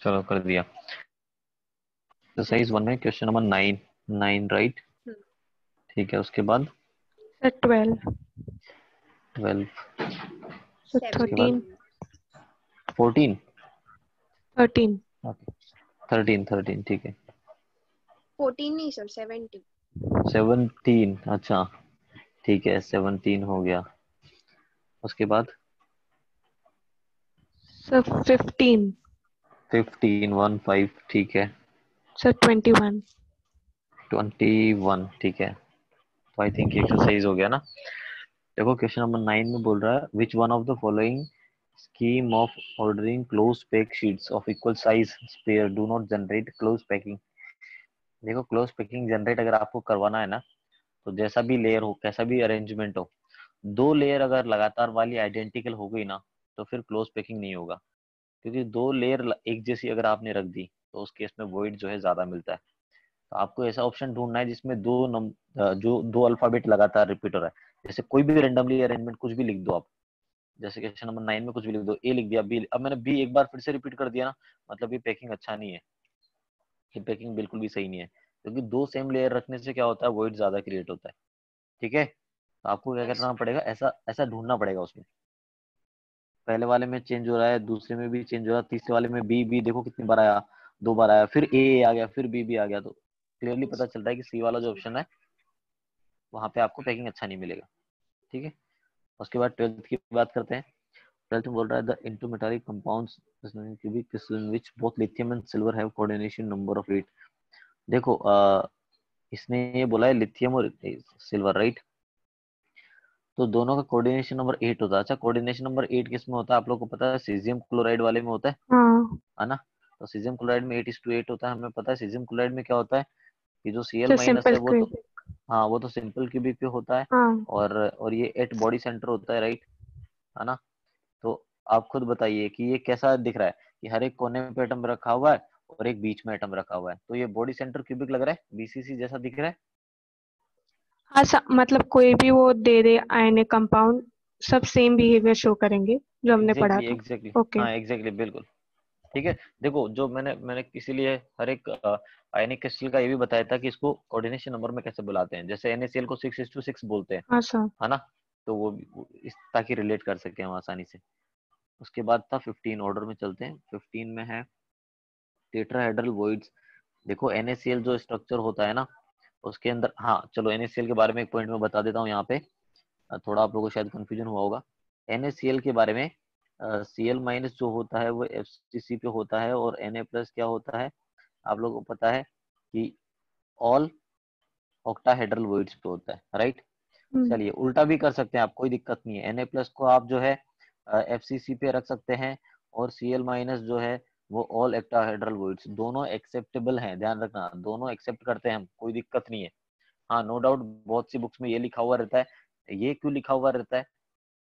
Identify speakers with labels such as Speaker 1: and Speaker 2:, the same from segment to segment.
Speaker 1: चलो कर दिया। एक्सरसाइज 1 में क्वेश्चन नंबर 9, 9 राइट। ठीक है, उसके बाद
Speaker 2: सर 12,
Speaker 1: 12,
Speaker 2: सर
Speaker 1: उसके बाद
Speaker 2: 13,
Speaker 1: 14,
Speaker 2: 13,
Speaker 1: ओके 13, 13 ठीक है।
Speaker 3: 14 नहीं सर, 17।
Speaker 1: 17, अच्छा ठीक है 17 हो गया। उसके बाद
Speaker 2: सर 15,
Speaker 1: 15, 1 5 ठीक है।
Speaker 2: सर 21,
Speaker 1: 21 ठीक है। तो आई थिंक एक्सरसाइज हो गया ना। देखो क्वेश्चन नंबर 9 में बोल रहा है which one of the following scheme of ordering close pack sheets of equal size sphere do not generate close packing. देखो क्लोज पैकिंग जनरेट अगर आपको करवाना है ना, तो जैसा भी लेयर हो, कैसा भी अरेंजमेंट हो, दो लेयर अगर लगातार वाली आइडेंटिकल हो गई ना, तो फिर क्लोज पैकिंग नहीं होगा। क्योंकि दो लेयर एक जैसी अगर आपने रख दी, तो उस केस में वॉइड जो है ज्यादा मिलता है। तो आपको ऐसा ऑप्शन ढूंढना है जिसमें जो दो अल्फाबेट लगातार रिपीट हो रहा है। जैसे कोई भी रेंडमली अरेंजमेंट कुछ भी लिख दो आप। जैसे क्वेश्चन नंबर 9 में कुछ भी लिख दो, ए लिख दिया, बी, अब मैंने बी एक बार फिर से रिपीट कर दिया ना, मतलब ये पैकिंग अच्छा नहीं है, ये पैकिंग बिल्कुल भी सही नहीं है। क्योंकि दो सेम लेयर रखने से क्या होता है, वॉइड ज्यादा क्रिएट होता है। ठीक है, तो आपको क्या
Speaker 3: यस
Speaker 1: करना पड़ेगा, ऐसा ऐसा ढूंढना पड़ेगा उसमें। पहले वाले में चेंज हो रहा है, दूसरे में भी चेंज हो रहा है, तीसरे वाले में बी, बी देखो कितनी बार आया, 2 बार आया, फिर ए आ गया, फिर बी आ गया। तो क्लियरली पता चलता है कि सी वाला जो ऑप्शन है वहां पे आपको पैकिंग अच्छा नहीं मिलेगा। ठीक है, उसके बाद 12th की बात करते हैं। 12th में बोल रहा है the into metallic compounds cubic crystal which both lithium and silver have coordination number of 8। देखो इसने ये बोला है लिथियम और सिल्वर राइट, तो दोनों का कोऑर्डिनेशन नंबर 8 होता है। अच्छा कोऑर्डिनेशन नंबर 8 किस में होता है आप लोगों को पता है, सीजियम क्लोराइड वाले में होता
Speaker 2: हाँ
Speaker 1: है ना। तो सीजियम क्लोराइड में 8:8 होता है, हमें पता है। सीजियम क्लोराइड में क्या होता है कि जो Cl
Speaker 2: सर
Speaker 1: माइनस
Speaker 2: सिंपल
Speaker 1: है वो तो,
Speaker 2: क्यूब,
Speaker 1: हाँ वो तो सिंपल क्यूबिक पे होता है।
Speaker 2: हाँ
Speaker 1: और ये एट बॉडी सेंटर होता है राइट, है ना। तो आप खुद बताइए कि ये कैसा दिख रहा है कि हर एक कोने पे एटम रखा हुआ है और एक बीच में एटम रखा हुआ है, तो ये बॉडी सेंटर क्यूबिक लग रहा है, बीसीसी जैसा दिख रहा है।
Speaker 2: हाँ मतलब कोई भी वो दे दे आयनिक कंपाउंड, सब सेम बिहेवियर शो करेंगे जो हमने पढ़ा
Speaker 1: एग्जैक्टली
Speaker 2: था।
Speaker 1: Exactly,
Speaker 2: okay.
Speaker 1: हाँ एग्जैक्टली बिल्कुल। ठीक है, देखो जो मैंने इसीलिए हर एक आयनिक क्रिस्टल का ये भी बताया था कि इसको कोऑर्डिनेशन नंबर में कैसे बुलाते हैं। जैसे NaCl को 6:6 बोलते हैं,
Speaker 2: हाँ सर।
Speaker 1: है ना। तो वो इस ताकि रिलेट कर सके हम आसानी से। उसके बाद था 15, ऑर्डर में चलते हैं। 15 में है टेट्राहेड्रल वॉइड्स। देखो NaCl जो स्ट्रक्चर होता है ना, उसके अंदर, हाँ चलो NaCl के बारे में एक पॉइंट में बता देता हूँ यहाँ पे। थोड़ा आप लोगों को शायद कंफ्यूजन हुआ होगा NaCl के बारे में। Cl माइनस जो होता है वो FCC पे होता है, और Na प्लस क्या होता है आप लोगों को पता है कि ऑल ऑक्टाहेड्रल वॉइड्स पे होता है राइट।
Speaker 2: हम्म।
Speaker 1: चलिए उल्टा भी कर सकते हैं आप, कोई दिक्कत नहीं है। Na प्लस को आप जो है FCC पे रख सकते हैं, और Cl माइनस जो है वो ऑल एक्टाहेड्रल वॉइड्स, दोनों एक्सेप्टेबल हैं, ध्यान रखना दोनों एक्सेप्ट करते हैं हम, कोई दिक्कत नहीं है। हाँ नो डाउट बहुत सी बुक्स में ये लिखा हुआ रहता है। ये क्यों लिखा हुआ रहता है,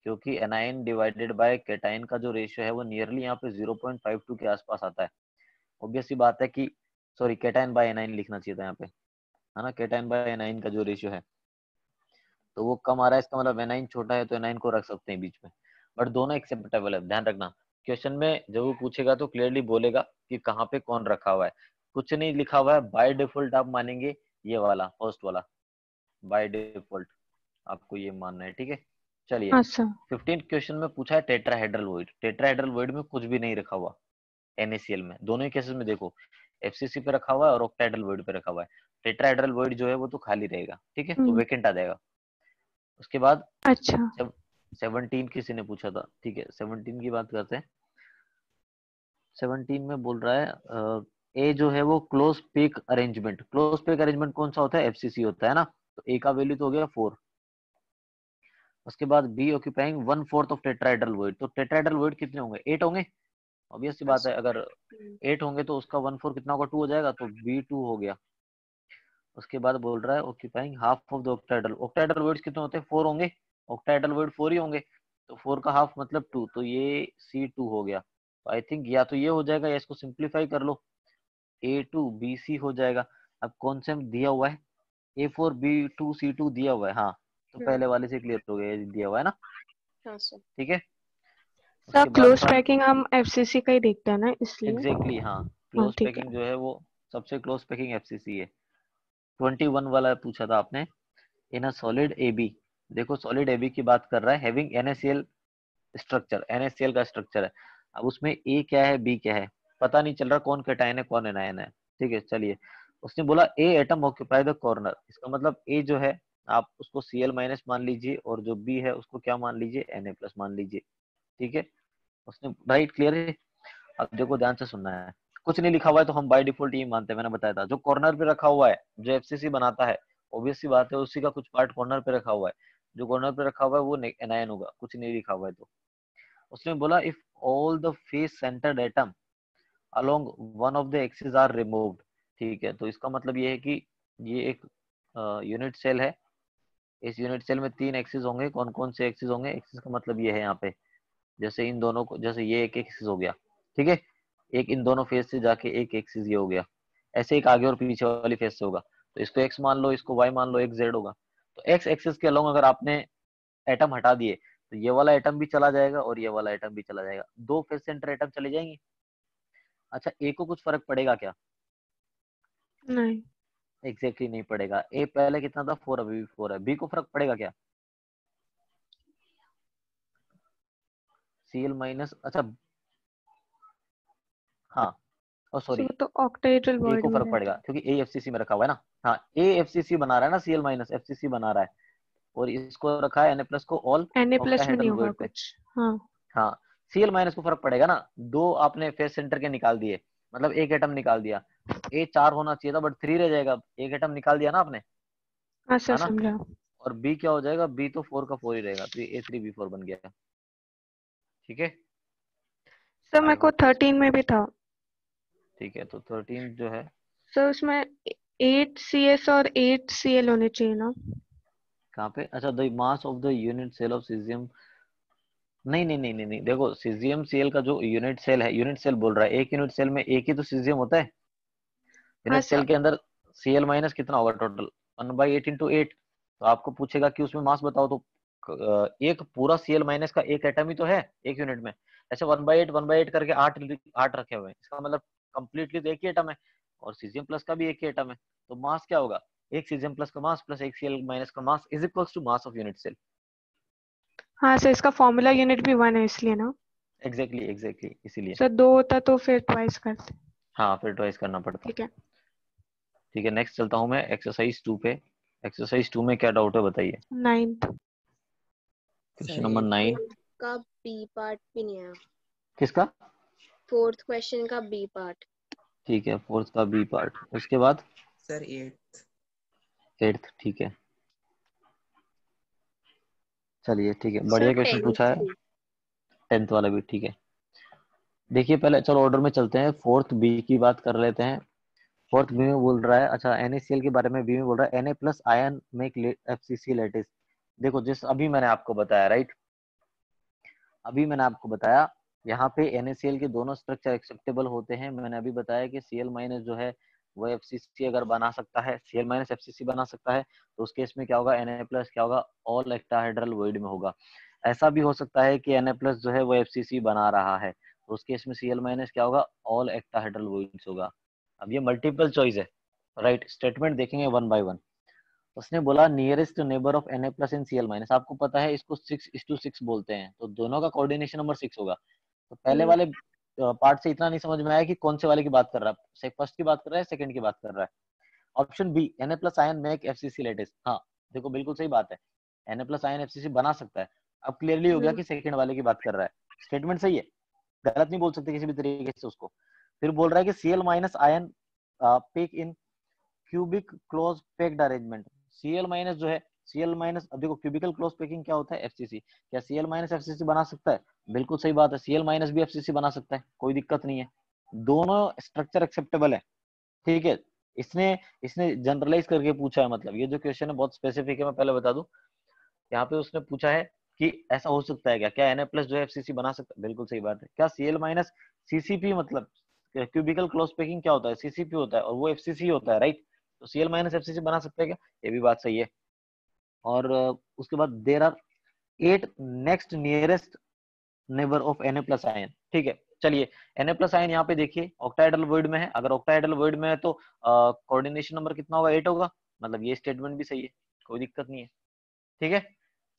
Speaker 1: क्योंकि एनाइन डिवाइडेड बाय कैटाइन का जो रेशियो है वो नियरली यहाँ पे 0.52 के आसपास आता है। ऑब्वियस सी बात है कि, सॉरी कैटाइन बाय एनाइन लिखना चाहिए था यहाँ पे, है ना। कैटाइन बाय एनाइन का जो रेशियो है तो वो कम आ रहा है, इसका मतलब एनाइन छोटा है, तो एनाइन को रख सकते हैं बीच में। बट दोनों एक्सेप्टेबल है, ध्यान रखना। क्वेश्चन में जब वो पूछेगा तो क्लियरली बोलेगा कि कहाँ पे कौन रखा हुआ है। कुछ नहीं लिखा हुआ है, बाय डिफॉल्ट आप मानेंगे ये वाला फर्स्ट वाला, बाय डिफॉल्ट आपको ये मानना है। ठीक है, चलिए।
Speaker 2: हाँ सर।
Speaker 1: 15 क्वेश्चन में पूछा है टेट्राहेड्रल वॉइड। टेट्राहेड्रल वॉइड में कुछ भी नहीं रखा हुआ NaCl में, दोनों ही केसेस में देखो FCC पे रखा हुआ है और ऑक्टाहेड्रल वॉइड पे रखा हुआ है। टेट्राहेड्रल वॉइड जो है वो तो खाली रहेगा, ठीक है, तो
Speaker 2: हम्म।
Speaker 1: वेकेंट आ जाएगा। उसके बाद
Speaker 2: अच्छा।
Speaker 1: जब 17 किसी ने पूछा था, ठीक है 17 की बात करते हैं। 17 में बोल रहा है ए जो है वो close pack arrangement, close pack arrangement कौन सा होता है, FCC होता है ना। तो ए का वैल्यू तो हो गया 4। उसके बाद B occupying 1/4 of tetrahedral void. तो टेट्राहेड्रल वॉइड कितने होंगे, 8 होंगे। ऑब्वियस सी बात है, अगर 8 होंगे तो उसका 1/4 कितना होगा, 2 हो जाएगा, तो B2 हो गया। उसके बाद बोल रहा है occupying half of the octahedral. Octahedral voids कितने होते हैं, 4 होंगे। ऑक्टाहेड्रल वॉइड 4 ही होंगे, तो 4 का हाफ मतलब 2, तो ये C2 हो गया। तो आई थिंक या तो ये हो जाएगा या इसको सिंप्लीफाई कर लो, A2BC हो जाएगा। अब कौन से में दिया हुआ है, A4B2C2 दिया हुआ है, हाँ तो पहले वाले से क्लियर हो गया, ये दिया हुआ है ना।
Speaker 3: हाँ सर।
Speaker 1: ठीक है,
Speaker 2: सर
Speaker 1: उसके बाद
Speaker 2: क्लोज
Speaker 1: था
Speaker 2: पैकिंग हम एफसीसी का ही देखते हैं ना, इसलिए।
Speaker 1: एग्जैक्टली हाँ,
Speaker 2: हाँ
Speaker 1: क्लोज
Speaker 2: ठीक है।
Speaker 1: पैकिंग जो है वो सबसे क्लोज पैकिंग एफसीसी है। 21 वाला पूछा था आपने, इन अ सॉलिड एबी, देखो सॉलिड एबी की बात कर रहा है, हैविंग NaCl स्ट्रक्चर, NaCl का स्ट्रक्चर है। अब उसमें ए क्या है बी क्या है पता नहीं चल रहा, कौन कैटायन है कौन एनायन है। ठीक है चलिए, उसने बोला ए एटम ऑक्यूपाई द कॉर्नर, इसका मतलब ए जो है आप उसको Cl माइनस मान लीजिए और जो बी है उसको क्या मान लीजिए Na प्लस मान लीजिए। ठीक है, उसने राइट क्लियर है। अब देखो ध्यान से सुनना है, कुछ नहीं लिखा हुआ है तो हम बाय डिफॉल्ट ये मानते हैं, मैंने बताया था जो कॉर्नर पे रखा हुआ है जो एफसीसी बनाता है, ऑब्वियस सी बात है उसी का कुछ पार्ट कॉर्नर पे रखा हुआ है, जो कॉर्नर पे रखा हुआ है वो एनायन होगा, कुछ नहीं लिखा हुआ है तो। उसने बोला if all the face centered atom along one of the axis are removed, ठीक है तो इसका मतलब ये है कि ये एक यूनिट सेल है, इस यूनिट सेल में 3 एक्सिस होंगे, कौन कौन से एक्सिस होंगे, एक्सिस का मतलब ये है यहाँ पे, जैसे इन दोनों को, जैसे ये एक एक्सिस हो गया, ठीक है, एक इन दोनों फेस से जाके एक एक्सिस ये हो गया, ऐसे एक आगे और पीछे वाली फेस से होगा, तो इसको एक्स मान लो, इसको वाई मान लो, एक जेड होगा। तो एक्स एक्सिस के अलोंग अगर आपने एटम हटा दिए तो ये वाला एटम भी चला जाएगा और ये वाला एटम भी चला जाएगा, दो फेस सेंटर एटम चले जाएंगे। अच्छा ए को कुछ फर्क पड़ेगा क्या?
Speaker 2: नहीं।
Speaker 1: एग्जैक्टली नहीं पड़ेगा, ए पहले कितना था 4, अभी भी 4 है। बी को फर्क पड़ेगा क्या? Cl माइनस, अच्छा हाँ, ओ
Speaker 2: सो
Speaker 1: सॉरी,
Speaker 2: वो तो ऑक्टाहेड्रल
Speaker 1: ए
Speaker 2: बॉन्ड
Speaker 1: को
Speaker 2: में
Speaker 1: फर्क
Speaker 2: रहता
Speaker 1: पड़ेगा क्योंकि ए एफसीसी में रखा हुआ है ना। हाँ ए एफसीसी बना रहा है ना, Cl माइनस एफसीसी बना रहा है, और इसको रखा है Na प्लस को ऑल
Speaker 2: है। Na+ में नहीं
Speaker 1: ऑक्टाहेड्रल
Speaker 2: होगा
Speaker 1: वॉइड पे।
Speaker 2: कुछ। हाँ।
Speaker 1: हाँ Cl माइनस को फर्क पड़ेगा ना, दो आपने फेस सेंटर के निकाल दिए, मतलब एक एटम निकाल दिया, ए 4 होना चाहिए था बट 3 रह जाएगा, एक एटम निकाल दिया ना आपने,
Speaker 2: हाँ सर
Speaker 1: है ना।
Speaker 2: समझा।
Speaker 1: और बी क्या हो जाएगा, बी तो 4 का 4 ही रहेगा, तो ये A3B4 बन गया। ठीक है,
Speaker 2: सर
Speaker 1: आई
Speaker 2: मेरे को
Speaker 1: होप कि
Speaker 2: 13 में भी था।
Speaker 1: ठीक है, तो 13 जो है
Speaker 2: सर उसमें 8 CS और 8 Cl होने चाहिए ना।
Speaker 1: कहाँ पे, अच्छा the mass of the unit cell of caesium, नहीं नहीं नहीं नहीं नहीं, देखो सीजियम सेल का जो यूनिट सेल है, यूनिट सेल बोल रहा है, एक यूनिट सेल में एक ही तो सीजियम होता है,
Speaker 2: हाँ
Speaker 1: यूनिट
Speaker 2: सर।
Speaker 1: सेल के अंदर Cl माइनस कितना होगा टोटल, 1/8 इंटू 8, तो आपको पूछेगा कि उसमें मास बताओ, तो एक पूरा Cl माइनस का एक एटम ही तो है एक यूनिट में, ऐसे 1/8 करके 8 8 रखे हुए हैं, इसका मतलब कंप्लीटली तो एक ही एटम है, और सीजियम प्लस का भी एक ही एटम है, तो मास क्या होगा, एक सीजियम प्लस का मास प्लस एक Cl माइनस का mass is equals to mass of unit cell.
Speaker 2: हाँ सर इसका फॉर्मूला यूनिट भी 1 है इसलिए ना।
Speaker 1: एग्जैक्टली एग्जैक्टली इसीलिए।
Speaker 2: सर 2 होता तो फिर ट्वाइस करते।
Speaker 1: हाँ फिर ट्वाइस करना पड़ता।
Speaker 2: ठीक है।
Speaker 1: ठीक है नेक्स्ट चलता हूँ मैं एक्सरसाइज 2 पे। एक्सरसाइज 2 में क्या डाउट है बताइए।
Speaker 2: 9th।
Speaker 1: Question
Speaker 4: sir
Speaker 1: number
Speaker 4: 8।
Speaker 1: 9।
Speaker 3: का बी पार्ट भी नहीं आया।
Speaker 1: किसका?
Speaker 3: फोर्थ क्वेश्चन का बी पार्ट।
Speaker 1: ठीक है, फोर्थ का बी पार्ट, उसके बाद
Speaker 4: सर 8।
Speaker 1: एट्थ, ठीक है चलिए, ठीक है
Speaker 3: सर
Speaker 1: बढ़िया क्वेश्चन पूछा है।
Speaker 3: टेंथ भी।
Speaker 1: 10th वाला भी ठीक है। देखिए पहले चलो ऑर्डर में चलते हैं, फोर्थ बी की बात कर लेते हैं। फोर्थ बी में बोल रहा है, अच्छा NaCl के बारे में बी में बोल रहा है, Na plus ion make FCC lattice. देखो जिस अभी मैंने आपको बताया राइट, अभी मैंने आपको बताया यहाँ पे NaCl के दोनों स्ट्रक्चर एक्सेप्टेबल होते हैं। मैंने अभी बताया कि Cl माइनस जो है वो FCC अगर बना सकता है, Cl माइनस FCC बना सकता है, तो उस केस में क्या होगा, Na प्लस क्या होगा, ऑल एक्टाहेड्रल वॉइड में होगा। ऐसा भी हो सकता है कि Na प्लस जो है वो FCC बना रहा है, तो उस केस में Cl माइनस क्या होगा, ऑल एक्टाहेड्रल वॉइड्स होगा। अब ये मल्टीपल चॉइस है राइट, स्टेटमेंट देखेंगे वन बाय वन। उसने बोला nearest neighbour of Na plus in Cl minus, आपको पता है इसको 6:6 बोलते हैं, तो दोनों का कोऑर्डिनेशन नंबर 6 होगा। तो पहले वाले पार्ट से इतना नहीं समझ में आया कि कौन से वाले की बात कर रहा है, फर्स्ट की बात कर रहा है सेकंड की बात कर रहा है। Option B Na plus ion make FCC lattice, हाँ देखो बिल्कुल सही बात है, Na प्लस आयन FCC बना सकता है। अब क्लियरली हो गया कि सेकंड वाले की बात कर रहा है, स्टेटमेंट सही है, गलत नहीं बोल सकते किसी भी तरीके से उसको। फिर बोल रहा है कि Cl minus ion pack in cubic close packed arrangement. Cl minus जो है, Cl माइनस, अब देखो क्यूबिकल क्लोज पैकिंग क्या होता है, FCC, क्या Cl माइनस FCC बना सकता है? बिल्कुल सही बात है, Cl माइनस भी FCC बना सकता है, कोई दिक्कत नहीं है, दोनों स्ट्रक्चर एक्सेप्टेबल है। ठीक है, इसने इसने जनरलाइज करके पूछा है, मतलब ये जो क्वेश्चन है बहुत स्पेसिफिक है, मैं पहले बता दूं। यहाँ पे उसने पूछा है कि ऐसा हो सकता है क्या, क्या Na प्लस जो है FCC बना सकता है, बिल्कुल सही बात है। क्या Cl माइनस CCP, मतलब क्यूबिकल क्लोज पैकिंग क्या होता है, CCP होता है और वो FCC होता है राइट, तो Cl माइनस FCC बना सकते हैं क्या, ये भी बात सही है। और उसके बाद there are 8 next nearest neighbour of Na+ ion. ठीक है, चलिए Na+ आयन यहाँ पे देखिए ऑक्टाहेड्रल वॉइड में है। अगर ऑक्टाहेड्रल वॉइड में है तो कोऑर्डिनेशन नंबर कितना होगा, 8 होगा। मतलब ये स्टेटमेंट भी सही है, कोई दिक्कत नहीं है। ठीक है,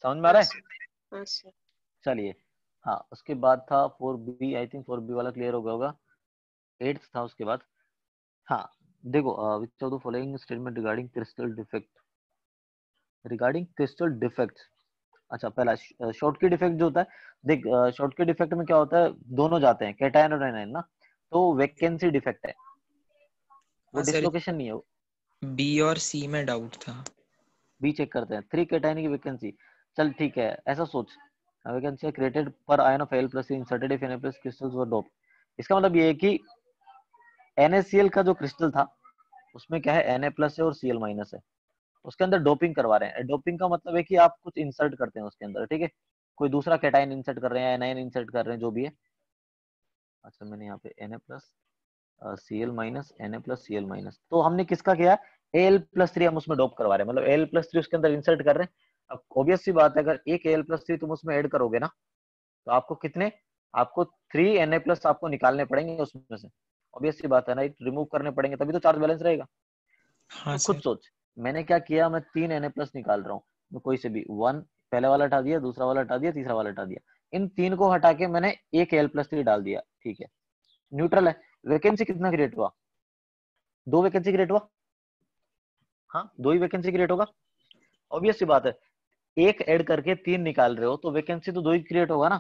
Speaker 1: समझ में आ
Speaker 3: हाँ
Speaker 1: रहा है।
Speaker 3: सर। हाँ सर।
Speaker 1: चलिए, हाँ उसके बाद था 4B, आई थिंक 4B वाला क्लियर हो गया होगा। 8th था उसके बाद। हाँ देखो, which of the following statement regarding crystal defect, regarding crystal defect. अच्छा, पहला शॉर्टकट डिफेक्ट जो होता है, देख शॉर्टकट डिफेक्ट में क्या होता है, दोनों जाते हैं, कैटायन और एनायन ना, तो वैकेंसी डिफेक्ट है, वो
Speaker 4: हाँ सर,
Speaker 1: डिसलोकेशन नहीं है।
Speaker 4: बी और सी में डाउट था।
Speaker 1: बी चेक करते हैं, 3 कैटायन की वैकेंसी। चल ठीक है, ऐसा सोच, वैकेंसी क्रिएटेड पर ion of Al+ inserted if Na+ crystals were doped. इसका मतलब ये है कि NaCl का जो क्रिस्टल था उसमें क्या है, Na+ है और Cl- है, उसके अंदर डोपिंग करवा रहे हैं। डोपिंग का मतलब है कि आप कुछ इंसर्ट करते हैं उसके अंदर, ठीक है, कोई दूसरा कैटायन इंसर्ट कर रहे हैं, एनायन इंसर्ट कर रहे हैं, जो भी है। अच्छा, मैंने यहाँ पे Na+, Cl-, Na+, Cl-, तो हमने किसका किया, Al+3 हम उसमें डोप करवा रहे हैं, मतलब Al+3 उसके अंदर इंसर्ट कर रहे हैं। अब ऑब्वियस सी बात है, अगर एक Al+3 तुम उसमें ऐड करोगे ना, तो आपको कितने, आपको 3 Na+ आपको निकालने पड़ेंगे उसमें से। ऑब्वियस सी बात है ना, रिमूव करने पड़ेंगे, तभी तो चार्ज बैलेंस रहेगा।
Speaker 4: हाँ
Speaker 1: तो खुद
Speaker 4: सर।
Speaker 1: सोच, मैंने क्या किया, मैं 3 Na+ निकाल रहा हूँ, मैं कोई से भी वन, पहले वाला हटा दिया, दूसरा वाला हटा दिया, तीसरा वाला हटा दिया, इन तीन को हटा के मैंने एक Al+3 डाल दिया। ठीक है, न्यूट्रल है। वैकेंसी कितना क्रिएट हुआ, 2 वैकेंसी क्रिएट हुआ। हाँ, 2 ही वैकेंसी क्रिएट होगा, ऑब्वियस सी बात है। एक ऐड करके 3 निकाल रहे हो तो वैकेंसी तो 2 ही क्रिएट होगा ना।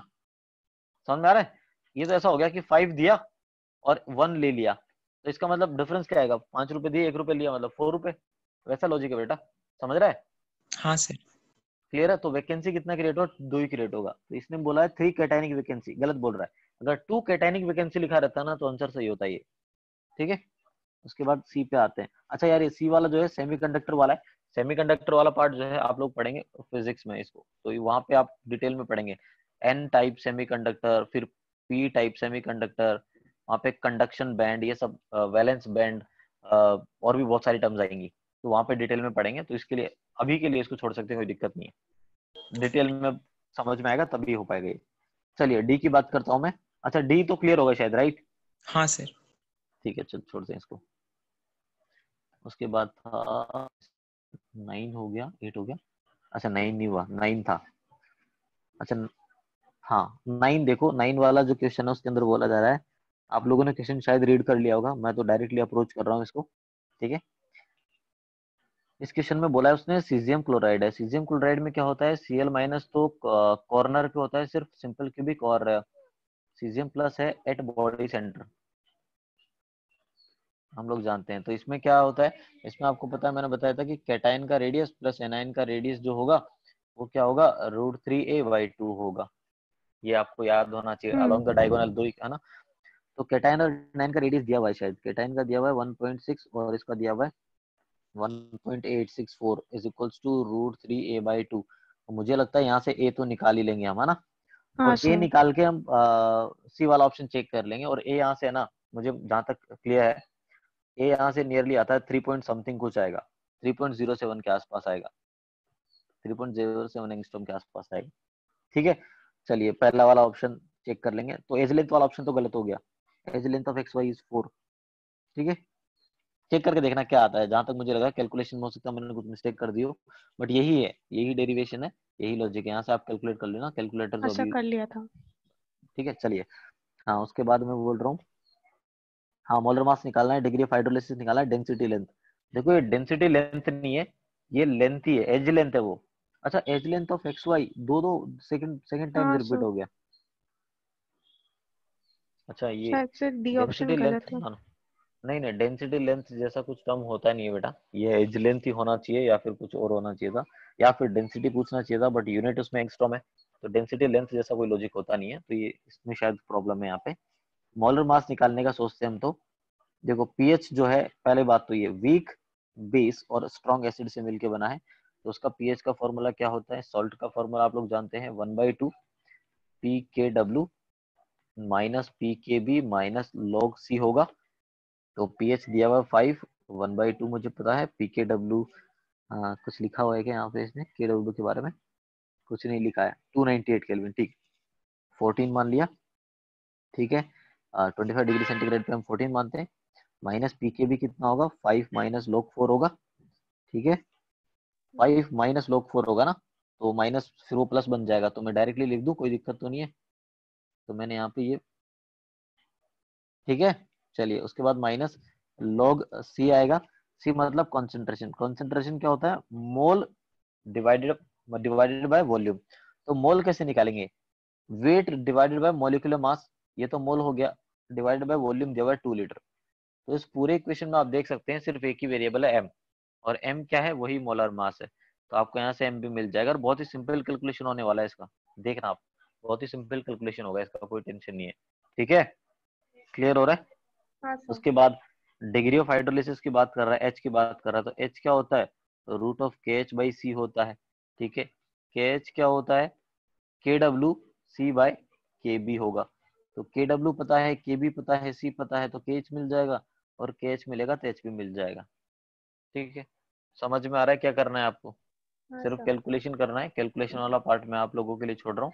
Speaker 1: समझ में आ रहा है। ये तो ऐसा हो गया कि 5 दिया और 1 ले लिया, तो इसका मतलब डिफरेंस क्या आएगा, 5 रुपए दिए, 1 रुपए लिया, मतलब 4 रुपए। वैसा लॉजिक है बेटा, समझ रहा है।
Speaker 4: हाँ सर।
Speaker 1: क्लियर है। तो वैकेंसी कितना क्रिएट होगा, 2 ही क्रिएट होगा। तो इसने बोला है 3 कैटायनिक वैकेंसी, गलत बोल रहा है। अगर 2 कैटायनिक वैकेंसी लिखा रहता ना तो आंसर सही होता है ये। ठीक है, उसके बाद सी पे आते हैं। अच्छा यार, ये सी वाला जो है सेमीकंडक्टर वाला है। सेमीकंडक्टर वाला पार्ट जो है आप लोग पढ़ेंगे फिजिक्स में इसको, तो वहां पे आप डिटेल में पढ़ेंगे। एन टाइप सेमीकंडक्टर, फिर पी टाइप सेमीकंडक्टर, वहां पे कंडक्शन बैंड, ये सब वैलेंस बैंड, और भी बहुत सारी टर्म्स आएंगी, तो वहां पे डिटेल में पढ़ेंगे। तो इसके लिए अभी के लिए इसको छोड़ सकते हैं, कोई दिक्कत नहीं है, डिटेल में समझ में आएगा तभी हो पाएगा ये। चलिए डी की बात करता हूँ मैं। अच्छा, डी तो क्लियर होगा शायद, राइट।
Speaker 4: हाँ सर।
Speaker 1: ठीक है, चल छोड़ते हैं इसको। उसके बाद था 9 हो गया, 8 हो गया। अच्छा 9 नहीं हुआ, 9 था। अच्छा हाँ, 9 देखो, 9 वाला जो क्वेश्चन है उसके अंदर बोला जा रहा है, आप लोगों ने क्वेश्चन शायद रीड कर लिया होगा, मैं तो डायरेक्टली अप्रोच कर रहा हूँ इसको। ठीक है, इस क्वेश्चन में बोला है उसने सीजियम क्लोराइड है। सीजियम क्लोराइड में क्या होता है, Cl- तो कॉर्नर पे होता है सिर्फ सिंपल क्यूबिक, और Cesium+ है एट बॉडी सेंटर, हम लोग जानते हैं। तो इसमें क्या होता है, इसमें आपको पता है, मैंने बताया था कि कैटायन का रेडियस प्लस एनायन का रेडियस जो होगा वो क्या होगा, √3a/2 होगा। ये आपको याद होना चाहिए, अलोंग द डायगोनल दो ही है ना। तो कैटायन और एनायन का रेडियस दिया हुआ है, शायद कैटायन का दिया हुआ है 1.6 और इसका दिया हुआ है 1.864 इज इक्वल्स टू √3a/2। मुझे लगता है यहाँ से a तो निकाल ही लेंगे हम, है ना।
Speaker 2: हाँ
Speaker 1: और a
Speaker 2: सर।
Speaker 1: निकाल के हम सी वाला ऑप्शन चेक कर लेंगे, और a यहाँ से है ना, मुझे जहां तक क्लियर है, ए यहाँ से नियरली आता है 3 पॉइंट समथिंग कुछ आएगा, 3.07 के आसपास आएगा, 3.07 एंगस्ट्रॉम के आसपास आएगा। ठीक है, चलिए पहला वाला ऑप्शन चेक कर लेंगे। तो एज लेंथ वाला ऑप्शन तो गलत हो गया, edge length of XY is 4। ठीक है, चेक करके देखना क्या आता है। जहां तक मुझे लगा कैलकुलेशन में हो सकता है मैंने कुछ मिस्टेक कर दी हो, बट यही है, यही डेरिवेशन है, यही लॉजिक है। यहाँ से आप कैलकुलेट कर लेना, कैलकुलेटर तो
Speaker 2: अच्छा
Speaker 1: अभी।
Speaker 2: कर लिया था।
Speaker 1: ठीक है, चलिए। हाँ, उसके बाद मैं बोल रहा हूँ, हाँ मोलर मास निकालना है, डिग्री ऑफ हाइड्रोलिसिस निकालना है, डेंसिटी लेंथ। देखो ये डेंसिटी लेंथ नहीं है, ये लेंथ ही है, एज लेंथ है वो। अच्छा, एज लेंथ ऑफ XY दो दो सेकंड सेकंड टाइम
Speaker 2: हाँ
Speaker 1: रिपीट
Speaker 2: सर,
Speaker 1: हो गया। अच्छा, ये
Speaker 2: शायद से डी ऑप्शन
Speaker 1: डेंसिटी लेंथ,
Speaker 2: गलत है।
Speaker 1: नहीं नहीं, डेंसिटी लेंथ जैसा कुछ टर्म होता नहीं है बेटा, ये एज लेंथ ही होना चाहिए या फिर कुछ और होना चाहिए था, या फिर डेंसिटी पूछना चाहिए था, बट यूनिट उसमें एंगस्ट्रॉम है, तो डेंसिटी लेंथ जैसा कोई लॉजिक होता नहीं है, तो ये इसमें शायद प्रॉब्लम है यहाँ पे। मोलर मास निकालने का सोचते हैं हम तो, देखो पीएच जो है, पहले बात तो ये वीक बेस और स्ट्रॉन्ग एसिड से मिलके बना है, तो उसका पीएच का फॉर्मूला क्या होता है, सॉल्ट का फॉर्मूला आप लोग जानते हैं, 1/2 pKw minus pKb minus log C होगा। तो पीएच दिया हुआ है 5, 1/2 मुझे पता है, pKw कुछ लिखा हुआ है क्या यहाँ पे, इसने KW के बारे में कुछ नहीं लिखा है, 298 केल्विन। ठीक, 14 मान लिया, ठीक है। 25 डिग्री सेंटीग्रेड पे हम 14 मानते हैं। माइनस पी के भी कितना होगा, 5 माइनस log 4 होगा, ठीक है। 5 माइनस log 4 होगा ना, तो माइनस फिर वो प्लस बन जाएगा, तो मैं डायरेक्टली लिख दूं, कोई दिक्कत तो नहीं है। तो मैंने यहाँ पे ये, ठीक है। चलिए उसके बाद माइनस log सी आएगा। सी मतलब कॉन्सेंट्रेशन। कॉन्सेंट्रेशन क्या होता है, मोल डिवाइडेड डिवाइडेड बाय वॉल्यूम। तो मोल कैसे निकालेंगे, weight divided by molecular mass, ये तो मोल हो गया, डिवाइडेड बाय वॉल्यूम दिया हुआ है 2 लीटर। तो इस पूरे इक्वेशन में आप देख सकते हैं सिर्फ एक ही वेरिएबल है एम, और एम क्या है, वही मोलर मास है। तो आपको यहाँ से एम भी मिल जाएगा, और बहुत ही सिंपल कैलकुलेशन होने वाला है इसका, देखना आप, बहुत ही सिंपल कैलकुलेशन होगा इसका, कोई टेंशन नहीं है, ठीक है। क्लियर हो रहा है।
Speaker 2: हाँ सर।
Speaker 1: उसके बाद डिग्री ऑफ हाइड्रोलिसिस की बात कर रहा है, एच की बात कर रहा है, तो एच क्या होता है, रूट ऑफ के एच बाई सी होता है, ठीक है। के एच क्या होता है, के डब्ल्यू सी बाय के बी होगा। तो के डब्ल्यू पता है, के बी पता है, सी पता है, तो के एच मिल जाएगा, और के एच मिलेगा तो एच भी मिल जाएगा, ठीक है। समझ में आ रहा है क्या करना है आपको,
Speaker 2: हाँ
Speaker 1: सिर्फ
Speaker 2: सर।
Speaker 1: कैलकुलेशन करना है। कैलकुलेशन वाला पार्ट मैं आप लोगों के लिए छोड़ रहा हूँ।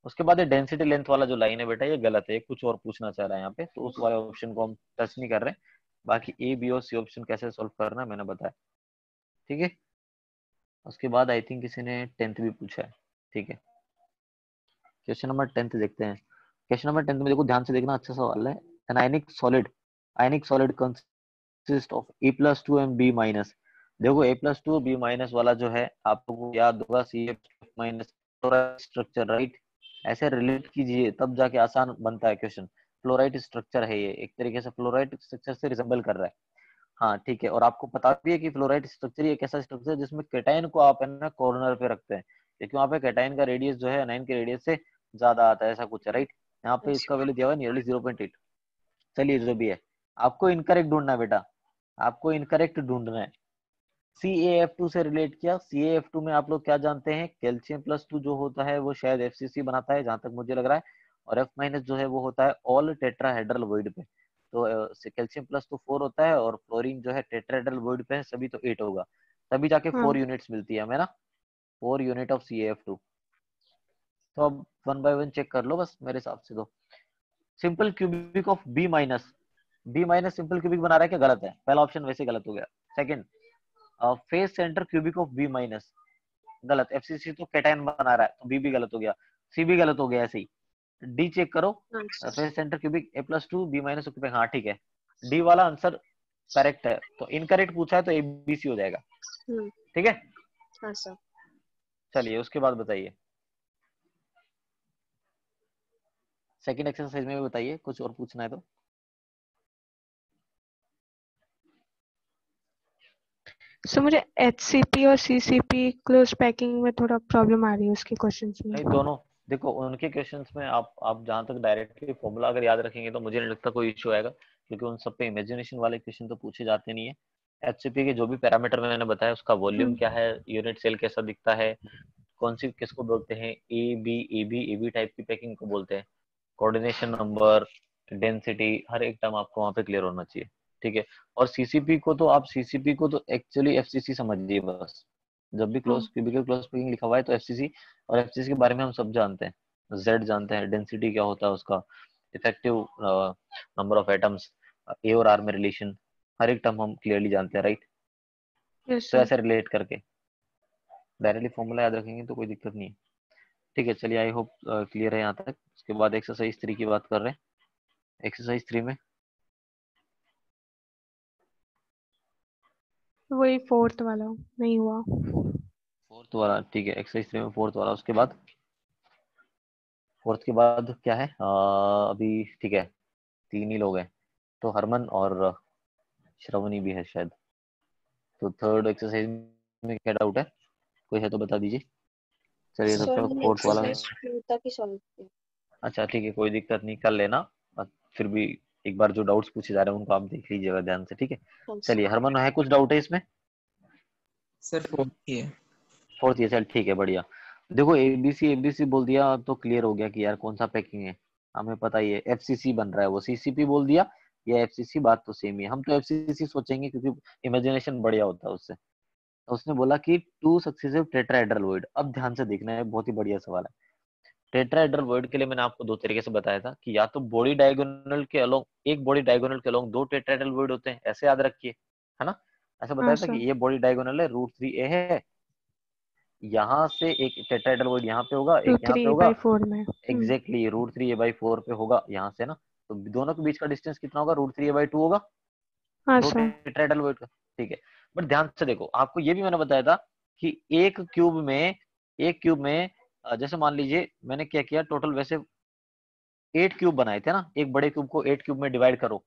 Speaker 1: उसके बाद ये डेंसिटी लेंथ वाला जो लाइन है बेटा, ये गलत है, ये कुछ और पूछना चाह रहा है यहाँ पे, तो उस वाले ऑप्शन को हम टच नहीं कर रहे हैं। बाकी ए बी और सी ऑप्शन कैसे सॉल्व करना है मैंने बताया, ठीक है। उसके बाद आई थिंक किसी ने 10th भी पूछा है, ठीक है। क्वेश्चन नंबर 10th देखते हैं। क्वेश्चन नंबर 10th में देखो, ध्यान से देखना, अच्छा सवाल है। An ionic solid consist of A plus two and B minus. देखो A plus two B minus वाला जो है, आपको याद होगा C F minus structure, right. ऐसे रिलेट कीजिए तब जाके आसान बनता है क्वेश्चन। फ्लोराइड स्ट्रक्चर है ये, एक तरीके से फ्लोराइड स्ट्रक्चर से रिजेंबल कर रहा है। हाँ ठीक है, और आपको पता भी है कि फ्लोराइड स्ट्रक्चर एक ऐसा स्ट्रक्चर है जिसमें केटाइन को आप है ना कॉर्नर पे रखते हैं, क्योंकि वहाँ पे केटाइन का रेडियस जो है एनाइन के रेडियस से ज्यादा आता है, ऐसा कुछ है, राइट। यहाँ पे इसका वैल्यू दिया हुआ है नियरली 0.8। चलिए जो भी है, आपको इनकरेक्ट ढूंढना है बेटा, आपको इनकरेक्ट ढूंढना है। CaF2 से रिलेट किया, CaF2 में आप लोग क्या जानते हैं, कैल्शियम प्लस 2 जो होता है वो शायद FCC बनाता है, जहां तक मुझे लग रहा है, और F माइनस जो है वो होता है ऑल टेट्राहेड्रल वॉइड पे। तो कैल्शियम प्लस तो 4 होता है, और फ्लोरीन जो है टेट्राहेड्रल वॉइड पे है, सभी तो 8 होगा, तभी जाके
Speaker 2: हाँ
Speaker 1: 4 यूनिट्स मिलती है हमें ना, 4 यूनिट ऑफ CaF2। तो अब वन बाय वन चेक कर लो बस मेरे हिसाब से। तो simple cubic of B minus simple cubic बना रहा है क्या, गलत है, पहला ऑप्शन वैसे गलत हो गया। Second, face centre cubic of B minus, गलत। एफसीसी तो कैटायन बना रहा है, तो बी भी गलत हो गया, सी भी गलत हो गया, ऐसे ही। डी चेक करो, फेस सेंटर क्यूबिक ए प्लस टू बी माइनस, हाँ ठीक है, डी वाला आंसर करेक्ट है। तो इनकरेक्ट पूछा है तो एबीसी हो जाएगा, ठीक है।
Speaker 3: हाँ सर।
Speaker 1: चलिए उसके बाद बताइए, सेकंड एक्सरसाइज में भी बताइए, कुछ और पूछना है तो।
Speaker 2: सर मुझे HCP और CCP क्लोज पैकिंग में थोड़ा प्रॉब्लम आ रही है उसके क्वेश्चंस में।
Speaker 1: नहीं दोनों, देखो उनके क्वेश्चंस में आप जहां तक डायरेक्टली फॉर्मूला अगर याद रखेंगे तो मुझे नहीं लगता कोई इशू आएगा, क्योंकि उन सब पे इमेजिनेशन वाले क्वेश्चन तो पूछे जाते नहीं है। एचसीपी के जो भी पैरामीटर मैंने बताया, उसका वॉल्यूम क्या है, यूनिट सेल कैसा दिखता है, कौन सी किसको बोलते हैं, ए बी टाइप की पैकिंग को बोलते हैं, कोऑर्डिनेशन नंबर, डेंसिटी, हर एक टर्म आपको वहां पे क्लियर होना चाहिए, ठीक है। और सीसीपी को तो एक्चुअली एफसीसी समझिए बस। जब भी
Speaker 2: हाँ
Speaker 1: क्लोज क्यूबिकल क्लोज पैकिंग लिखा हुआ है तो एफसीसी, और एफसीसी के बारे में हम सब जानते हैं, जेड जानते हैं, डेंसिटी क्या होता है उसका, इफेक्टिव नंबर ऑफ एटम्स, ए और आर में रिलेशन, हर एक टर्म हम क्लियरली जानते हैं, राइट।
Speaker 2: यस
Speaker 1: तो
Speaker 2: सर।
Speaker 1: ऐसे रिलेट करके डायरेक्टली फॉर्मूला याद रखेंगे तो कोई दिक्कत नहीं है, ठीक है। चलिए आई होप क्लियर है यहाँ तक। उसके बाद एक्सरसाइज 3 की बात कर रहे हैं। एक्सरसाइज 3 में
Speaker 2: वही फोर्थ वाला नहीं हुआ।
Speaker 1: फोर्थ वाला, ठीक है, एक्सरसाइज 3 में फोर्थ वाला। उसके बाद फोर्थ के बाद क्या है, अभी ठीक है, 3 ही लोग हैं, तो हरमन और श्रवणी भी है शायद। तो थर्ड एक्सरसाइज में क्या डाउट है, कोई है तो बता दीजिए। चलिए तब
Speaker 3: सर
Speaker 1: तक
Speaker 3: मैंने
Speaker 1: फोर्थ वाला,
Speaker 3: एक्सरसाइज 2 तक ही सॉल्व किया।
Speaker 1: अच्छा ठीक है, कोई दिक्कत नहीं, कर लेना। फिर भी एक बार जो डाउट्स पूछे जा रहे हैं उनको आप देख लीजिएगा ध्यान से, ठीक है।
Speaker 3: हाँ सर।
Speaker 1: चलिए हरमन, है कुछ डाउट है इसमें।
Speaker 4: सर फोर्थ ही है।
Speaker 1: फोर्थ ये, चल ठीक है, बढ़िया। देखो एबीसी एबीसी बोल दिया तो क्लियर हो गया कि यार कौन सा पैकिंग है, हमें पता ही है। एफसीसी बन रहा है, वो सीसीपी बोल दिया या एफसीसी, बात तो सेम ही है। हम तो एफसीसी सोचेंगे क्योंकि इमेजिनेशन बढ़िया होता है उससे। तो उसने बोला कि 2 सक्सेसिव टेट्राहेड्रल वॉइड। अब ध्यान से देखना है, बहुत ही बढ़िया सवाल है। टेट्राहेड्रल के लिए मैंने आपको दो तरीके से बताया था कि या तो बॉडी डायगोनल के अलोंग, एक बॉडी डायगोनल के अलोंग दो टेट्राहेड्रल होते हैं, ऐसे याद रखिए, है ना। ऐसा
Speaker 2: हाँ
Speaker 1: बताया था कि
Speaker 2: सर।
Speaker 1: ये बॉडी डायगोनल है, √3a है, यहाँ से एक टेट्राहेड्रल यहाँ पे होगा,
Speaker 2: टू
Speaker 1: एक यहाँ पे
Speaker 2: थ्री
Speaker 1: होगा,
Speaker 2: बाई फोर में।
Speaker 1: एग्जैक्टली √3a/4 पे होगा यहाँ से ना। तो दोनों के बीच का डिस्टेंस कितना होगा, √3a/2 होगा,
Speaker 2: हाँ
Speaker 1: दो
Speaker 2: सर।
Speaker 1: टेट्राहेड्रल का। ठीक है, बट ध्यान से देखो, आपको ये भी मैंने बताया था कि एक क्यूब में जैसे मान लीजिए मैंने क्या किया, टोटल वैसे 8 क्यूब बनाए थे ना, एक बड़े क्यूब को 8 क्यूब में डिवाइड करो,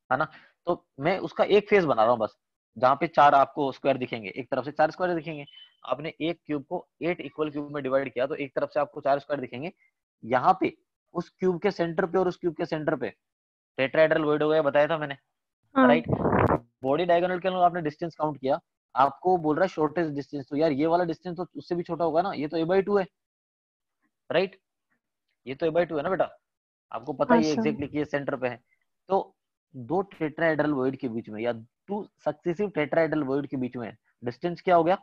Speaker 1: है ना। तो मैं उसका एक फेस बना रहा हूँ बस, जहाँ पे 4 आपको स्क्वायर दिखेंगे, एक तरफ से 4 स्क्वायर दिखेंगे। आपने एक क्यूब को 8 इक्वल क्यूब में डिवाइड किया तो एक तरफ से आपको 4 स्क्वायर दिखेंगे। यहाँ पे उस क्यूब के सेंटर पे और उस क्यूब के सेंटर पे टेट्राहेड्रल वॉइड हो गया, बताया था मैंने,
Speaker 2: हाँ
Speaker 1: राइट। बॉडी डायगोनल के अंदर आपने डिस्टेंस काउंट किया, आपको बोल रहा है शॉर्टेस्ट डिस्टेंस, तो यार ये वाला डिस्टेंस तो उससे भी छोटा होगा ना, ये तो a/2 है, राइट। ये तो a/2 है ना बेटा, आपको पता
Speaker 2: हाँ
Speaker 1: ही है
Speaker 2: सर।
Speaker 1: एग्जैक्टली कि ये सेंटर पे है। तो दो टेट्राहेड्रल वॉइड के बीच में या टू सक्सेसिव टेट्राहेड्रल वॉइड के बीच में डिस्टेंस क्या हो गया,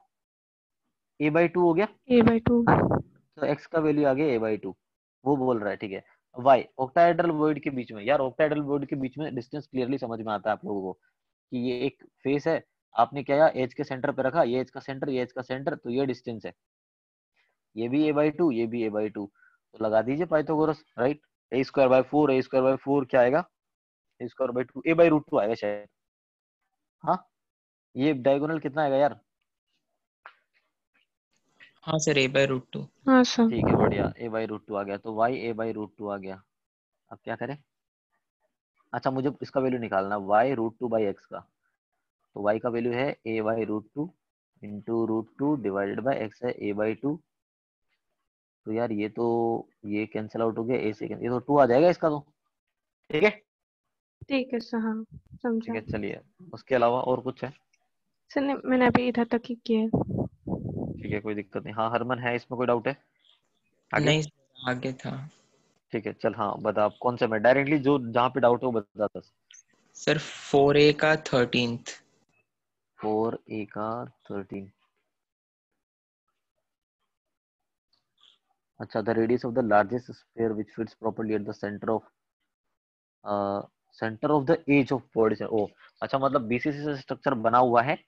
Speaker 1: a/2 हो गया।
Speaker 2: a/2।
Speaker 1: तो x का वैल्यू आ गया a/2, वो बोल रहा है, ठीक है। y ऑक्टाहेड्रल वॉइड के बीच में, यार ऑक्टाहेड्रल वॉइड के बीच में डिस्टेंस क्लियरली समझ में आता है आप लोगों को कि ये एक फेस है, आपने क्या एज के सेंटर पे रखा, ये एज का सेंटर, ये एज का सेंटर, तो ये डिस्टेंस है, ये भी a/2, ये भी a/2, तो लगा दीजिए पाइथागोरस, राइट। a²/4 क्या आएगा, a²/2, a/√2 आएगा शायद। हाँ, ये डायगोनल कितना आएगा यार,
Speaker 4: हाँ सर, a/√2।
Speaker 2: हाँ सर।
Speaker 1: ठीक है बढ़िया, a/√2 आ गया, तो y a/√2 आ गया। अब क्या करें, अच्छा मुझे इसका वैल्यू निकालना, y√2/x का, तो y का वैल्यू है a/√2 into √2 divided by x है a/2। तो यार ये कैंसिल आउट हो गया, a से ये तो 2 आ जाएगा इसका तो, ठीक है।
Speaker 2: ठीक है सर, हाँ
Speaker 1: ठीक
Speaker 2: समझा।
Speaker 1: है चलिए, उसके अलावा और कुछ है,
Speaker 2: सर मैंने अभी इधर तक ही किया है।
Speaker 1: ठीक है कोई दिक्कत नहीं। हाँ हरमन है, इसमें कोई डाउट है आगे,
Speaker 4: नहीं सर, आगे था।
Speaker 1: ठीक है चल, हाँ बता आप कौन सा, मैं डायरेक्टली जो जहाँ पे डाउट है वो बता दस।
Speaker 4: सर 4a का 13th।
Speaker 1: 4a का 13, अच्छा the radius of the largest sphere which fits properly at the centre of the edge of body, ओ अच्छा, मतलब बीसीसी से स्ट्रक्चर बना हुआ है,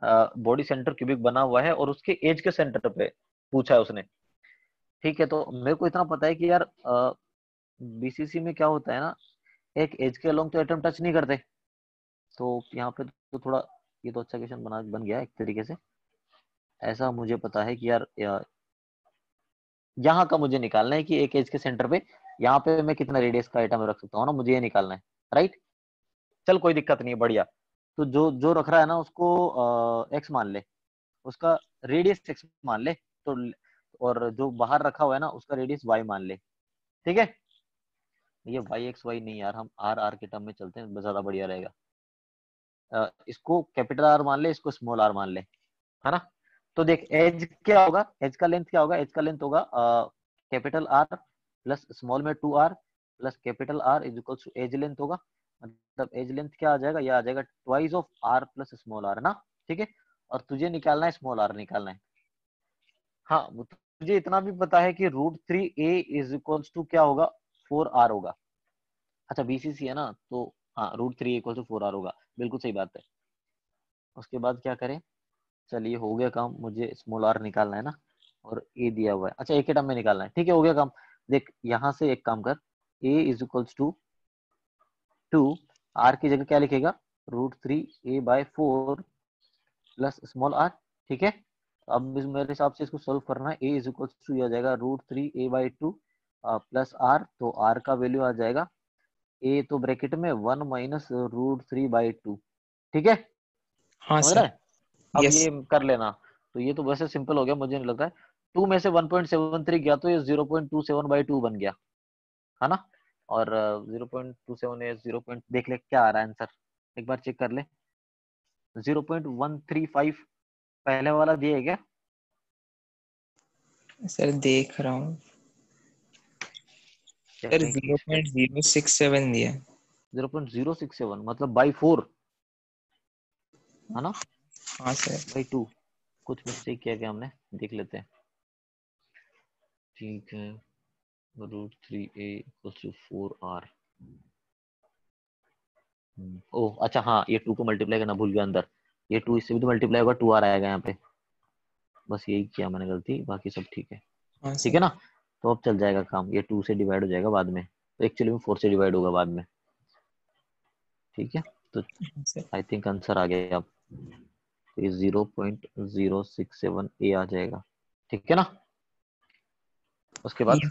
Speaker 1: बॉडी सेंटर क्यूबिक बना हुआ है और उसके एज के सेंटर पे पूछा है उसने, ठीक है। तो मेरे को इतना पता है कि यार बीसीसी में क्या होता है ना, एक एज के अलोंग तो एटम टच नहीं करते, तो यहाँ पे तो थोड़ा, ये तो अच्छा क्वेश्चन बन गया एक तरीके से। ऐसा मुझे पता है कि यार यहाँ का मुझे निकालना है कि एक एज के सेंटर पे यहाँ पे मैं कितना रेडियस का आइटम रख सकता हूँ ना, मुझे ये निकालना है, राइट। चल कोई दिक्कत नहीं है, बढ़िया। तो जो जो रख रहा है ना उसको एक्स मान ले, उसका रेडियस एक्स मान ले, तो और जो बाहर रखा हुआ है ना उसका रेडियस वाई मान ले, ठीक है। ये वाई एक्स वाई नहीं यार, हम आर आर के टर्म में चलते हैं, ज्यादा बढ़िया रहेगा। इसको कैपिटल आर मान ले, इसको स्मॉल आर मान ले, है ना। तो देख एज क्या होगा, एज का लेंथ क्या होगा, एज का लेंथ होगा कैपिटल आर प्लस स्मॉल में 2r plus capital R is equal to edge length होगा, मतलब एज लेंथ क्या आ जाएगा, ये आ जाएगा twice of R plus small R ना, ठीक है। और तुझे निकालना है स्मॉल आर निकालना है, हाँ तुझे इतना भी पता है कि √3a इज इक्वल टू क्या होगा, 4r होगा। अच्छा बीसीसी है ना, तो हाँ √3a इक्वल टू 4r होगा, बिल्कुल सही बात है। उसके बाद क्या करें, चलिए हो गया काम, मुझे स्मॉल आर निकालना है ना, और ए दिया हुआ है, अच्छा एक ही टर्म में निकालना है, ठीक है हो गया काम। देख यहाँ से एक काम कर, ए इज इक्वल्स टू 2, आर की जगह क्या लिखेगा, √3a/4 प्लस स्मॉल आर, ठीक है। अब मेरे हिसाब से इसको सोल्व करना है, ए इज इक्वल्स टू आ जाएगा √3a/2 प्लस आर, तो आर का वैल्यू आ जाएगा, ए तो ब्रैकेट में 1 माइनस √3/2, ठीक है,
Speaker 4: हाँ
Speaker 1: समझ रहा
Speaker 4: सर।
Speaker 1: है। अब
Speaker 4: यस।
Speaker 1: ये कर लेना, तो ये तो वैसे सिंपल हो गया, मुझे नहीं लगता है 2 में से 1.73 गया तो ये 0.27/2 बन गया, है ना। और 0.27 है 0. देख ले क्या आ रहा है आंसर, एक बार चेक कर ले, 0.135 पहले वाला दिया है क्या,
Speaker 4: सर देख रहा हूँ।
Speaker 1: चेक
Speaker 4: सर
Speaker 1: नहीं की इस पे,
Speaker 4: 0.067 दिया है।
Speaker 1: 0.067 मतलब बाई 4, है ना,
Speaker 4: हाँ सर।
Speaker 1: बाई 2, कुछ मिस्टेक किया क्या हमने, देख लेते हैं, ठीक है। √3a = 4r। ओ अच्छा हाँ, ये 2 को मल्टीप्लाई करना भूल गया अंदर, ये 2 इससे भी तो मल्टीप्लाई होगा, 2r आएगा यहाँ पे, बस यही किया मैंने गलती, बाकी सब ठीक है।
Speaker 4: हाँ
Speaker 1: ठीक है
Speaker 4: सर।
Speaker 1: ना, तो अब चल जाएगा काम, ये 2 से डिवाइड हो जाएगा बाद में, तो एक्चुअली में 4 से डिवाइड होगा बाद में। ठीक है, तो
Speaker 4: हाँ सर।
Speaker 1: आई थिंक आंसर आ गया अब, तो ये 0.067 ए आ जाएगा। ठीक है ना, उसके बाद
Speaker 4: ये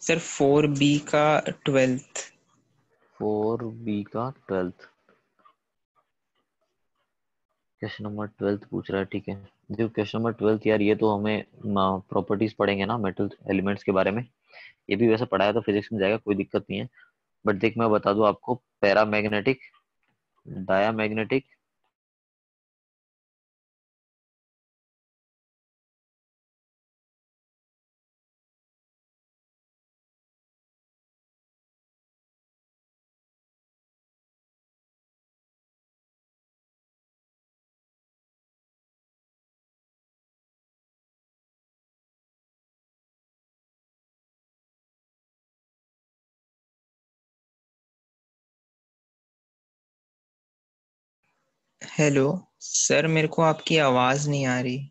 Speaker 4: सर 4B का 12th।
Speaker 1: 4b का 12th, क्वेश्चन नंबर 12 पूछ रहा है। ठीक है, जो क्वेश्चन नंबर 12 यार, ये तो हमें प्रॉपर्टीज पढ़ेंगे ना मेटल एलिमेंट्स के बारे में, ये भी वैसे पढ़ाया तो फिजिक्स में जाएगा, कोई दिक्कत नहीं है। बट देख मैं बता दूं आपको, पैरामैग्नेटिक, डायामैग्नेटिक,
Speaker 4: हेलो सर, मेरे को आपकी आवाज नहीं आ रही।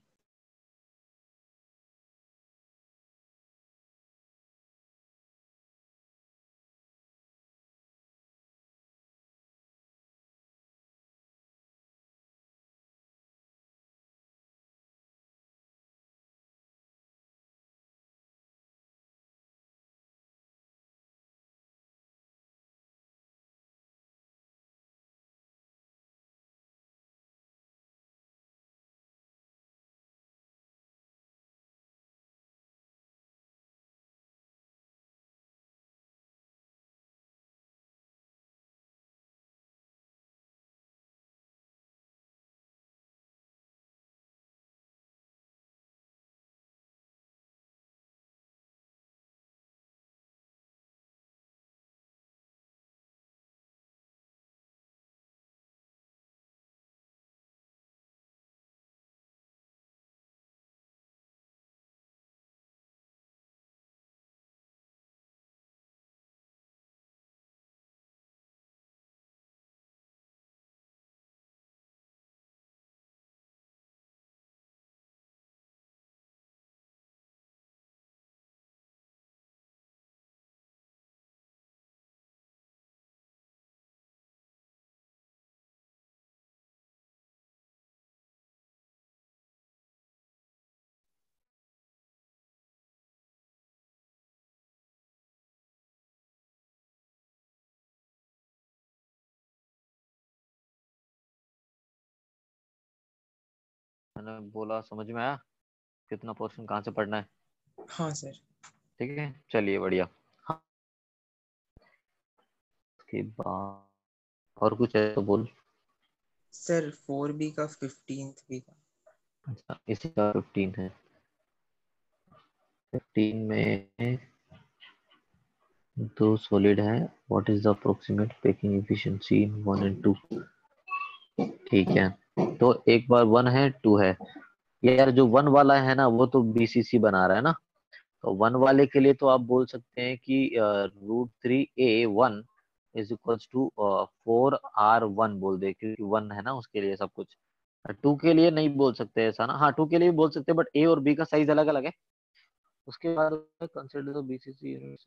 Speaker 1: मैंने बोला समझ में आया कितना पोर्शन कहाँ से पढ़ना है।
Speaker 4: हाँ सर।
Speaker 1: ठीक है, चलिए बढ़िया। हाँ, उसके बाद और कुछ है तो बोल।
Speaker 4: सर 4B का 15th भी का।
Speaker 1: अच्छा, इसी का 15 है, 15 में दो सॉलिड है, what is the approximate packing efficiency in 1 and 2। ठीक है, तो एक बार 1 है 2 है, यार जो 1 वाला है ना वो तो बीसीसी बना रहा है ना, तो 1 वाले के लिए तो आप बोल सकते हैं कि √3a1 is equals to 4r1 बोल दे, क्योंकि 1 है ना उसके लिए सब कुछ। 2 के लिए नहीं बोल सकते ऐसा ना, हाँ 2 के लिए भी बोल सकते हैं, बट ए और बी का साइज अलग अलग है। उसके बाद consider the BCC unit,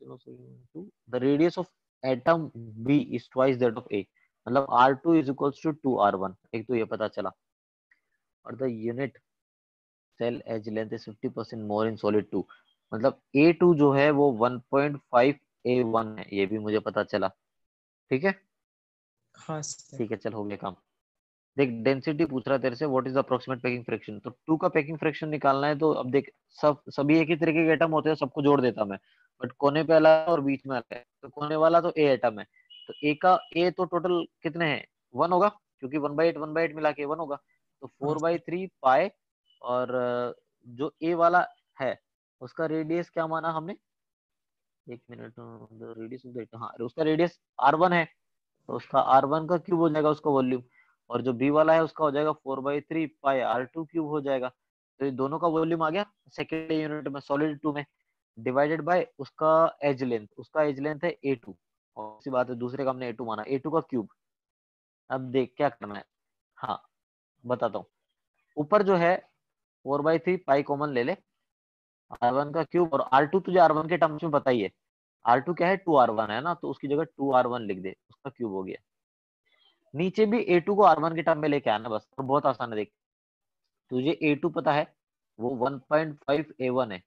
Speaker 1: the radius of atom B is twice that of A, मतलब r2 is equals to 2r1, एक तो ये पता चला। और the unit cell edge length is 50% more in solid 2, मतलब A2 जो है वो 1.5 A1 है, ये भी मुझे पता चला। ठीक है,
Speaker 4: हाँ सर।
Speaker 1: ठीक है चल हो गया काम। देख डेंसिटी पूछ रहा है तेरे से, what is the approximate packing fraction, तो 2 का पैकिंग फ्रैक्शन निकालना है, तो अब देख सभी एक ही तरीके के एटम होते हैं, सबको जोड़ देता मैं, बट कोने पे अलग है और बीच में अलग है, तो कोने वाला तो ए एटम है, तो ए का ए तो टोटल कितने हैं, 1 होगा, क्योंकि 1/8 मिला के 1 होगा, तो
Speaker 4: हाँ
Speaker 1: four by
Speaker 4: sir.
Speaker 1: Three pi. और जो ए वाला है उसका रेडियस क्या माना हमने, एक मिनट, रेडियस ऑफ द हाँ उसका रेडियस R1 है, तो उसका R1 का क्यूब हो जाएगा उसका वॉल्यूम, और जो बी वाला है उसका हो जाएगा 4/3 पाई R2 क्यूब हो जाएगा, तो ये दोनों का वॉल्यूम आ गया सेकेंड यूनिट में, सॉलिड 2 में। डिवाइडेड बाय उसका एज लेंथ, उसका एज लेंथ है A2, और सी बात है दूसरे का हमने A2 माना, A2 का क्यूब। अब देख क्या करना है, हाँ बताता हूँ। ऊपर जो है 4/3 पाई कॉमन ले ले, R1 का क्यूब, और R2 तुझे R1 के टर्म्स में पता ही है, R2 क्या है 2R1 है ना, तो उसकी जगह 2R1 लिख दे, उसका क्यूब हो गया। नीचे भी A2 को R1 के टर्म में लेके आना बस, तो बहुत आसान है। देख तुझे A2 पता है वो 1.5 A1 है,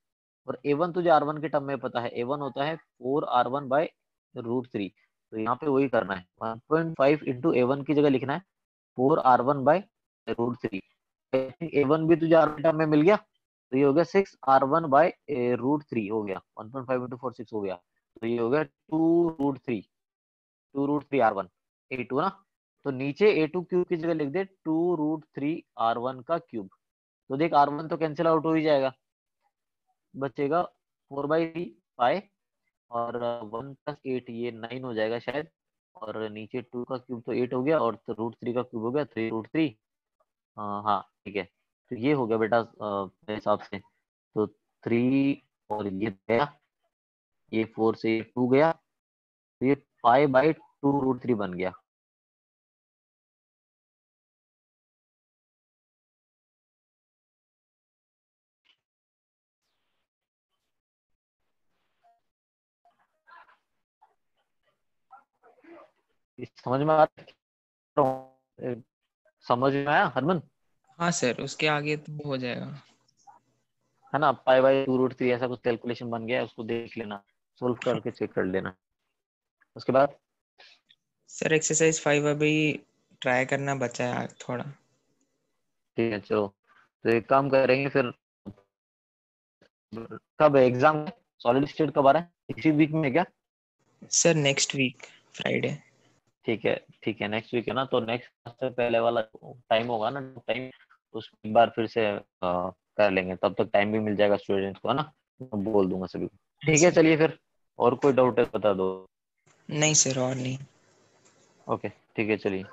Speaker 1: और A1 तुझे R1 के टर्म में पता है, A1 होता है 4R1 बाय √3। तो यहाँ पे वही करना है, 1.5 इंटू A1 की जगह लिखना है 4R1 बाय √3। A1 भी तुझे R1 टर्म में मिल गया, तो ये हो गया 6R1 बाय √3 हो गया, 1.5 इंटू 4 6 हो गया, तो ये हो गया 2√3, 2√3R1 A2 ना। तो नीचे A2 क्यूब की जगह लिख दे 2√3R1 का क्यूब। तो देख R1 तो कैंसिल आउट हो ही जाएगा, बचेगा 4/3 पाए, और 1 + 8 ये 9 हो जाएगा शायद, और नीचे 2 का क्यूब तो 8 हो गया, और √3 का क्यूब हो गया 3√3। हाँ ठीक है, तो ये हो गया बेटा मेरे हिसाब से। तो 3 और ये गया, ये 4 से ये 2 गया, तो ये π/2√3 बन गया। समझ में आ रहा हूँ? समझ में आया हरमन?
Speaker 4: हाँ सर, उसके आगे तो हो जाएगा।
Speaker 1: है ना, π/2√3 ऐसा कुछ कैलकुलेशन बन गया है, उसको देख लेना, सोल्व करके चेक कर लेना। उसके बाद
Speaker 4: सर एक्सरसाइज 5 अभी ट्राई करना बचा है थोड़ा।
Speaker 1: ठीक है चलो, तो एक काम करेंगे फिर, कब एग्जाम, सॉलिड स्टेट कब आ रहा है, इसी वीक में क्या?
Speaker 4: Sir next week Friday.
Speaker 1: ठीक है ठीक है, नेक्स्ट वीक है ना, तो नेक्स्ट से पहले वाला टाइम होगा ना, टाइम उस एक बार फिर से कर लेंगे, तब तक टाइम भी मिल जाएगा स्टूडेंट्स को, है ना, मैं बोल दूंगा सभी को। ठीक है
Speaker 4: सर
Speaker 1: चलिए फिर, और कोई डाउट है बता दो।
Speaker 4: नहीं सर, और नहीं।
Speaker 1: ओके ठीक है चलिए।